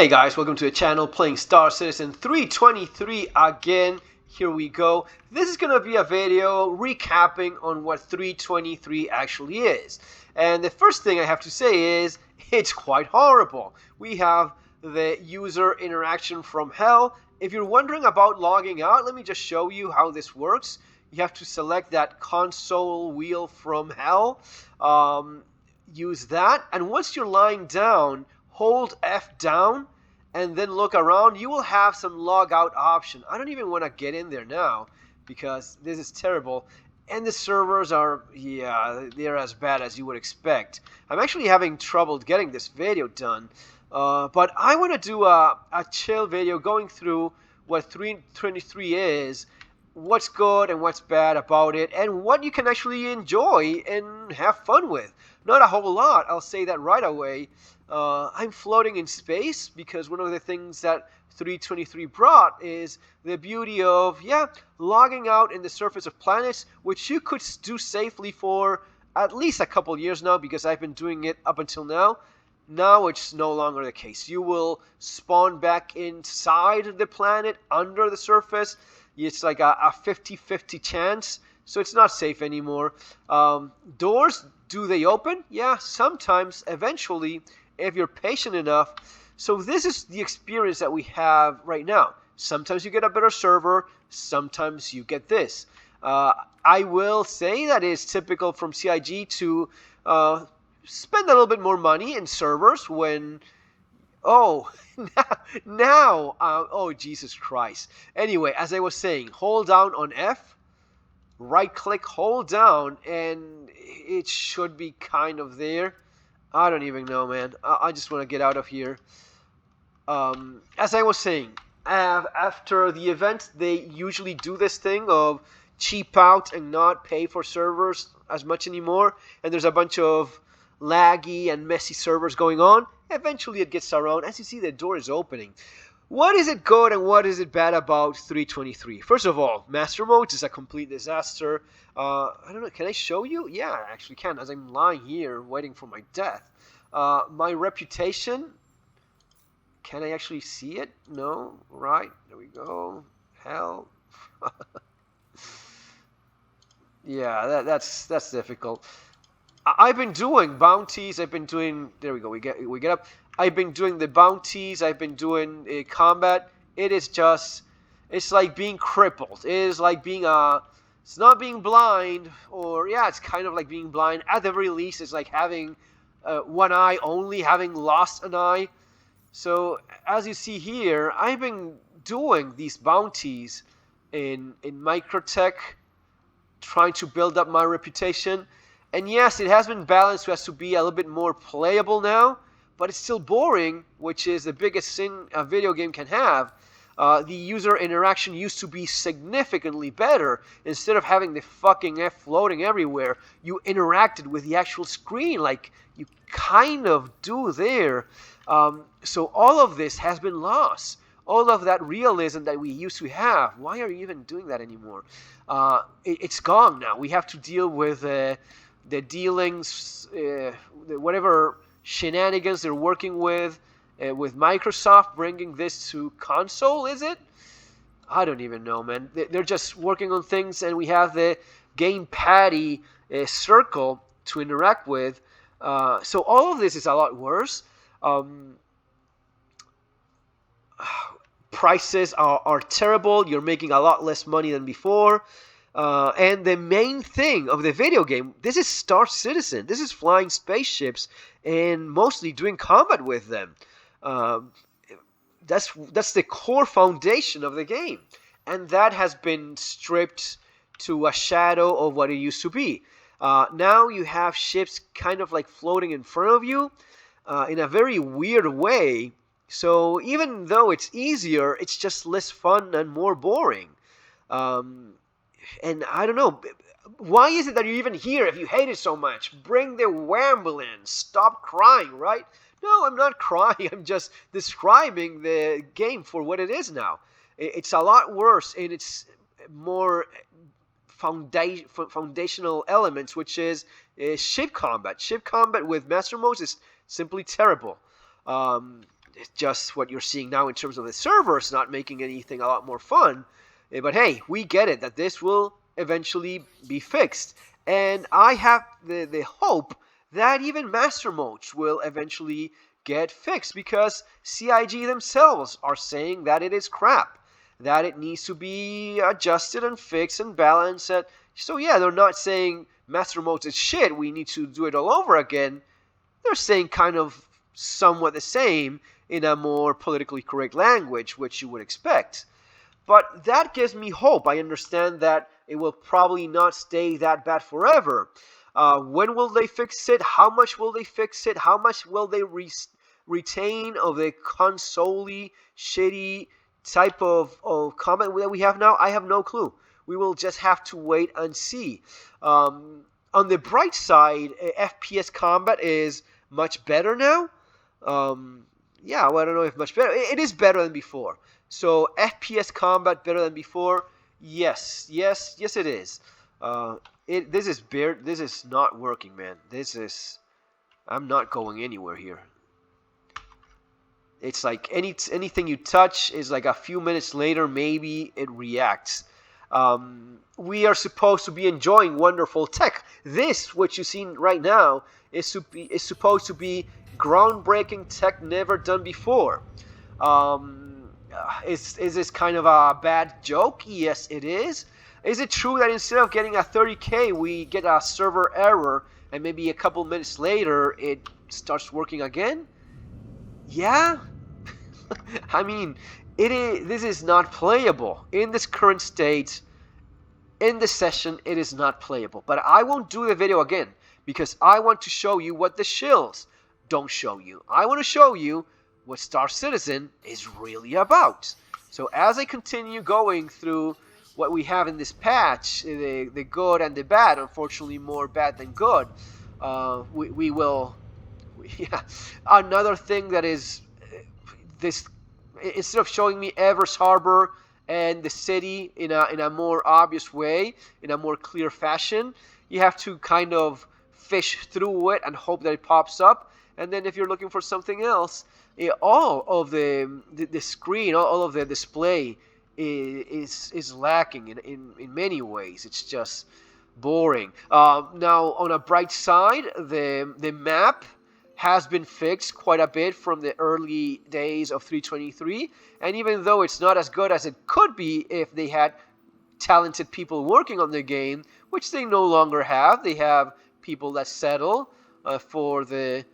Hey guys, welcome to the channel playing Star Citizen 323 again. Here we go. This is going to be a video recapping on what 323 actually is. And the first thing I have to say is it's quite horrible. We have the user interaction from hell. If you're wondering about logging out, let me just show you how this works. You have to select that console wheel from hell. Use that, and once you're lying down, hold F down and then look around. You will have some log out option. I don't even want to get in there now because this is terrible. And the servers are, yeah, they're as bad as you would expect. I'm actually having trouble getting this video done. But I want to do a chill video going through what 323 is, what's good and what's bad about it, and what you can actually enjoy and have fun with. Not a whole lot, I'll say that right away. I'm floating in space because one of the things that 323 brought is the beauty of, logging out in the surface of planets, which you could do safely for at least a couple years now because I've been doing it up until now. Now it's no longer the case. You will spawn back inside the planet under the surface. It's like a 50-50 chance, so it's not safe anymore. Doors, do they open? Yeah, sometimes, eventually, if you're patient enough. So this is the experience that we have right now. Sometimes you get a better server, sometimes you get this. I will say that it's typical from CIG to spend a little bit more money in servers when... Oh, oh, Jesus Christ. Anyway, as I was saying, hold down on F, right click, hold down, and it should be kind of there. I don't even know, man. I just want to get out of here. As I was saying, after the event, they usually do this thing of cheap out and not pay for servers as much anymore. And there's a bunch of laggy and messy servers going on. Eventually it gets around. As you see, the door is opening. What is it good and what is it bad about 323? First of all, Master Mode is a complete disaster. I don't know, can I show you? Yeah, I actually can, as I'm lying here waiting for my death. My reputation, can I actually see it? No, right, there we go. Hell. Yeah, that's difficult. I've been doing bounties. I've been doing. There we go. We get up. I've been doing the bounties. I've been doing combat. It is just. It's like being crippled. It is like being It's not being blind, or yeah, it's kind of like being blind. At the very least, it's like having one eye only, having lost an eye. So as you see here, I've been doing these bounties in Microtech, trying to build up my reputation. And yes, it has been balanced so as to be a little bit more playable now, but it's still boring, which is the biggest sin a video game can have. The user interaction used to be significantly better. Instead of having the fucking F floating everywhere, you interacted with the actual screen like you kind of do there. So all of this has been lost. All of that realism that we used to have. Why are you even doing that anymore? It's gone now. We have to deal with... the dealings, whatever shenanigans they're working with Microsoft, bringing this to console, is it? I don't even know, man. They're just working on things, and we have the game patty circle to interact with. So all of this is a lot worse. Prices are terrible. You're making a lot less money than before. And the main thing of the video game, this is Star Citizen. This is flying spaceships and mostly doing combat with them. That's the core foundation of the game. And that has been stripped to a shadow of what it used to be. Now you have ships kind of like floating in front of you in a very weird way. So even though it's easier, it's just less fun and more boring. And I don't know, why is it that you're even here if you hate it so much? Bring the ambulance. Stop crying, right? No, I'm not crying. I'm just describing the game for what it is now. It's a lot worse in its more foundational elements, which is ship combat. Ship combat with Master Mode is simply terrible. It's just what you're seeing now in terms of the servers not making anything a lot more fun. But hey, we get it that this will eventually be fixed. And I have the hope that even master modes will eventually get fixed, because CIG themselves are saying that it is crap, that it needs to be adjusted and fixed and balanced. So yeah, they're not saying master modes is shit, we need to do it all over again. They're saying kind of somewhat the same in a more politically correct language, which you would expect. But that gives me hope. I understand that it will probably not stay that bad forever. When will they fix it? How much will they fix it? How much will they retain of the console-y, shitty type of combat that we have now? I have no clue. We will just have to wait and see. On the bright side, FPS combat is much better now. Yeah, well, I don't know if much better. It is better than before. So FPS combat better than before? Yes, it is. This is not working, man. I'm not going anywhere here. It's like anything you touch is like a few minutes later, maybe it reacts. We are supposed to be enjoying wonderful tech. This, what you see right now, is supposed to be groundbreaking tech never done before. Is this kind of a bad joke? Yes, it is. Is it true that instead of getting a 30K, we get a server error, and maybe a couple minutes later it starts working again? Yeah. I mean, this is not playable in this current state. In this session, it is not playable. But I won't do the video again, because I want to show you what the shills don't show you. I want to show you what Star Citizen is really about. So as I continue going through what we have in this patch, the good and the bad, unfortunately more bad than good, we will... Yeah. Another thing that is this, instead of showing me Evers Harbor and the city in a more obvious way, in a more clear fashion, you have to kind of fish through it and hope that it pops up. And then if you're looking for something else, all of the screen, all of the display is lacking in many ways. It's just boring. Now, on a bright side, the map has been fixed quite a bit from the early days of 3.23, and even though it's not as good as it could be if they had talented people working on the game, which they no longer have. They have people that settle for the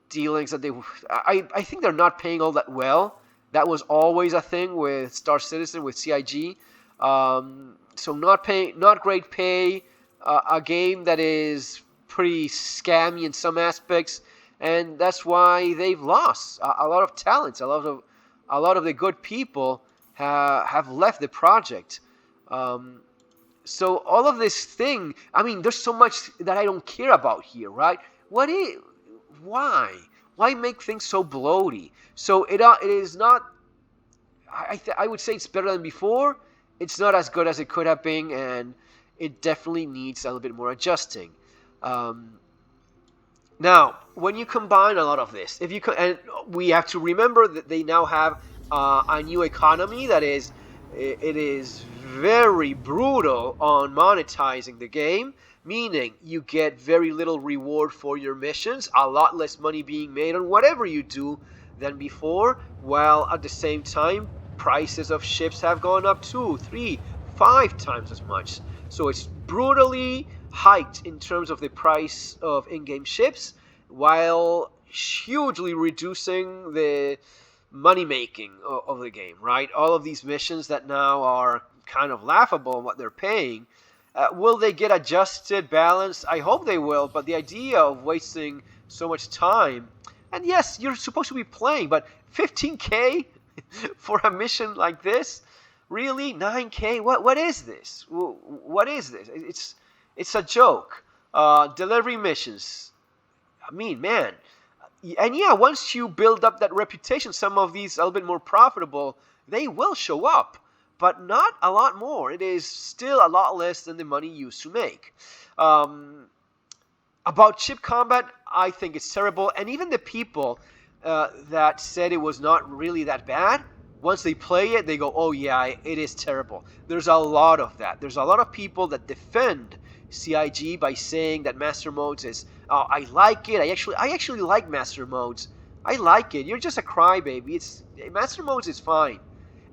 dealings that they... I think they're not paying all that well. That was always a thing with Star Citizen, with CIG. So not great pay, a game that is pretty scammy in some aspects, and that's why they've lost a lot of talents. A lot of the good people have left the project. So all of this thing, I mean, there's so much that I don't care about here, right? Why make things so bloaty? So it is not. I would say it's better than before. It's not as good as it could have been, and it definitely needs a little bit more adjusting. Now, when you combine a lot of this, and we have to remember that they now have a new economy that is very brutal on monetizing the game, meaning you get very little reward for your missions, a lot less money being made on whatever you do than before, while at the same time prices of ships have gone up 2, 3, 5 times as much. So it's brutally hiked in terms of the price of in-game ships, while hugely reducing the money making of the game, right? All of these missions that now are kind of laughable in what they're paying, will they get adjusted, balanced? I hope they will, but the idea of wasting so much time, and yes, you're supposed to be playing, but 15K for a mission like this? Really? 9K? What is this? What is this? It's a joke. Delivery missions. I mean, man. And yeah, once you build up that reputation, some of these a little bit more profitable, they will show up. But not a lot more. It is still a lot less than the money you used to make. About ship combat, I think it's terrible. And even the people that said it was not really that bad. Once they play it, they go, oh yeah, it is terrible. There's a lot of that. There's a lot of people that defend CIG by saying that Master Modes is, oh, I like it. I actually like Master Modes. I like it. You're just a crybaby. Master Modes is fine.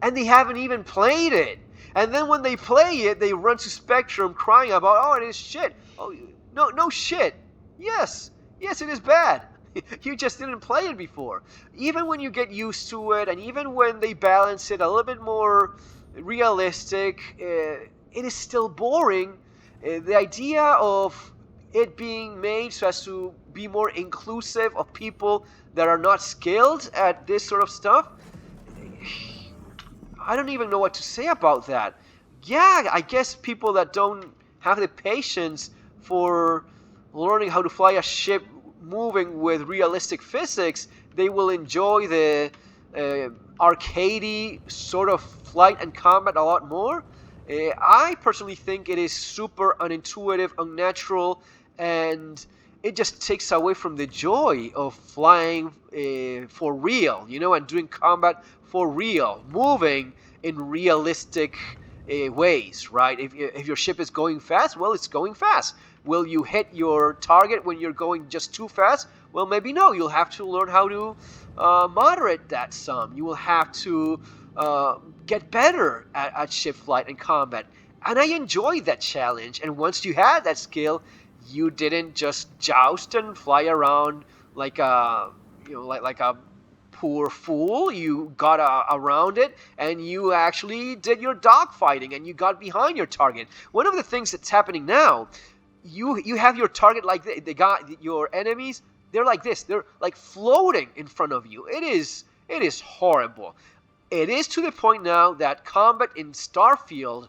And they haven't even played it. And then when they play it, they run to Spectrum crying about, oh, it is shit. Oh, no shit. Yes, it is bad. You just didn't play it before. Even when you get used to it, and even when they balance it a little bit more realistic, it is still boring. The idea of it being made so as to be more inclusive of people that are not skilled at this sort of stuff, I don't even know what to say about that. Yeah, I guess people that don't have the patience for learning how to fly a ship moving with realistic physics, they will enjoy the arcadey sort of flight and combat a lot more. I personally think it is super unintuitive, unnatural, and it just takes away from the joy of flying for real, and doing combat for real, moving in realistic ways, right? If your ship is going fast, well, it's going fast. Will you hit your target when you're going just too fast? Well, maybe no. You'll have to learn how to moderate that some. You will have to get better at ship flight and combat. And I enjoyed that challenge. And once you had that skill, you didn't just joust and fly around like a poor fool. You got around it, and you actually did your dogfighting, and you got behind your target. One of the things that's happening now, you have your target like this. They got your enemies. They're like this. They're like floating in front of you. It is horrible. It is to the point now that combat in Starfield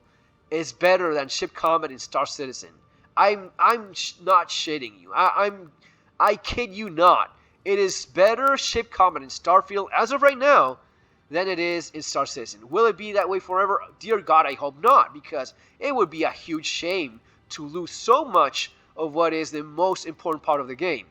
is better than ship combat in Star Citizen. I'm not shitting you. I kid you not. It is better ship combat in Starfield as of right now than it is in Star Citizen. Will it be that way forever? Dear God, I hope not, because it would be a huge shame to lose so much of what is the most important part of the game.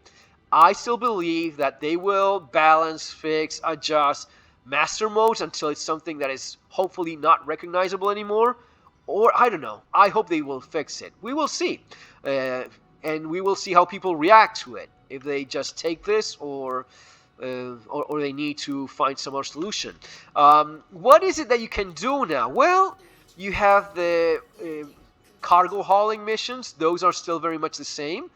I still believe that they will balance, fix, adjust master modes until it's something that is hopefully not recognizable anymore. Or, I don't know. I hope they will fix it. We will see. And we will see how people react to it. If they just take this or they need to find some other solution. What is it that you can do now? Well, you have the cargo hauling missions. Those are still very much the same.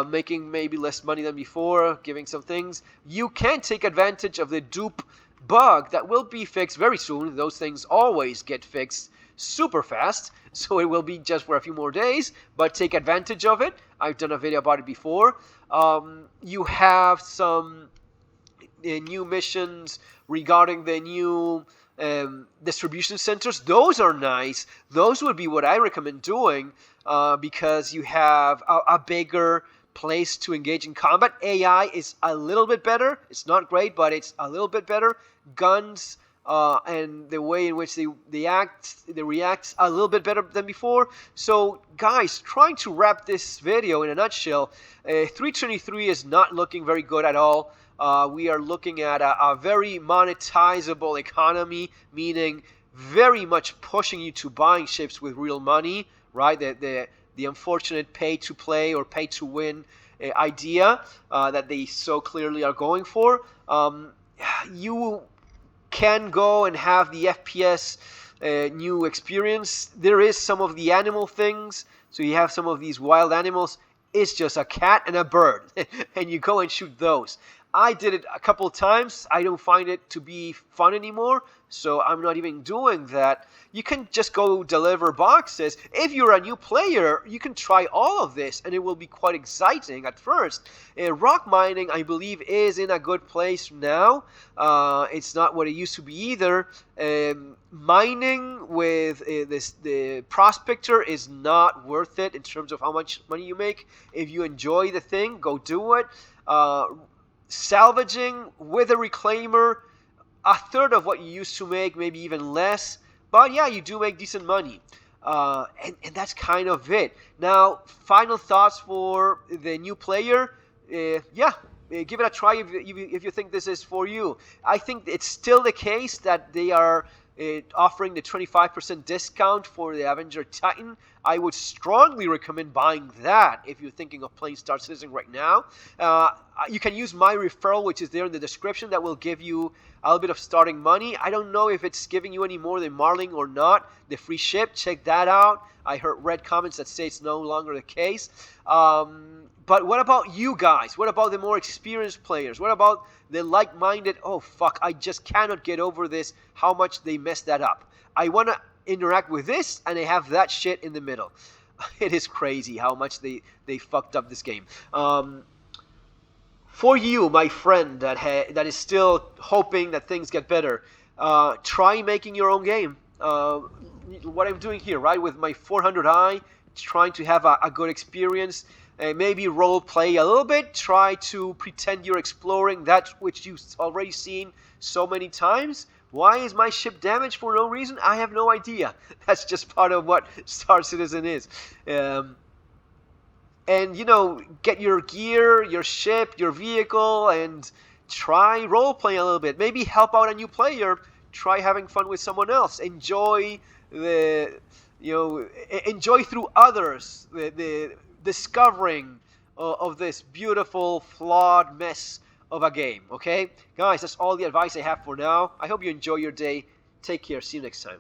Making maybe less money than before, giving some things. You can take advantage of the dupe bug that will be fixed very soon. Those things always get fixed super fast, so it will be just for a few more days, but take advantage of it. I've done a video about it before. You have some new missions regarding the new distribution centers. Those are nice. Those would be what I recommend doing because you have a bigger place to engage in combat. AI is a little bit better. It's not great, but it's a little bit better. Guns and the way in which they react a little bit better than before. So guys, trying to wrap this video in a nutshell, 323 is not looking very good at all. We are looking at a very monetizable economy, meaning very much pushing you to buying ships with real money, right? The unfortunate pay-to-play or pay-to-win idea that they so clearly are going for. You can go and have the FPS new experience. There is some of the animal things, so you have some of these wild animals. It's just a cat and a bird, and you go and shoot those. I did it a couple of times. I don't find it to be fun anymore, so I'm not even doing that. You can just go deliver boxes. If you're a new player, you can try all of this, and it will be quite exciting at first. Rock mining, I believe, is in a good place now. It's not what it used to be either. Mining with the prospector is not worth it in terms of how much money you make. If you enjoy the thing, go do it. Salvaging with a reclaimer, a third of what you used to make, maybe even less. But yeah, you do make decent money. And that's kind of it. Now, final thoughts for the new player. Yeah, give it a try if you think this is for you. I think it's still the case that they are offering the 25% discount for the Avenger Titan. I would strongly recommend buying that if you're thinking of playing Star Citizen right now. You can use my referral, which is there in the description. That will give you a little bit of starting money. I don't know if it's giving you any more than Marling or not. The free ship, check that out. I heard red comments that say it's no longer the case. But what about you guys? What about the more experienced players? What about the like-minded, oh fuck, I just cannot get over this, how much they messed that up. I want to interact with this, and they have that shit in the middle. It is crazy how much they fucked up this game. For you, my friend, that is still hoping that things get better, try making your own game. What I'm doing here, right, with my 400i, trying to have a good experience. Maybe role play a little bit. Try to pretend you're exploring that which you've already seen so many times. Why is my ship damaged for no reason? I have no idea. That's just part of what Star Citizen is. And, you know, get your gear, your ship, your vehicle, and try role playing a little bit. Maybe help out a new player. Try having fun with someone else. Enjoy enjoy through others the discovering of this beautiful, flawed mess of a game. Okay, guys, that's all the advice I have for now. I hope you enjoy your day. Take care. See you next time.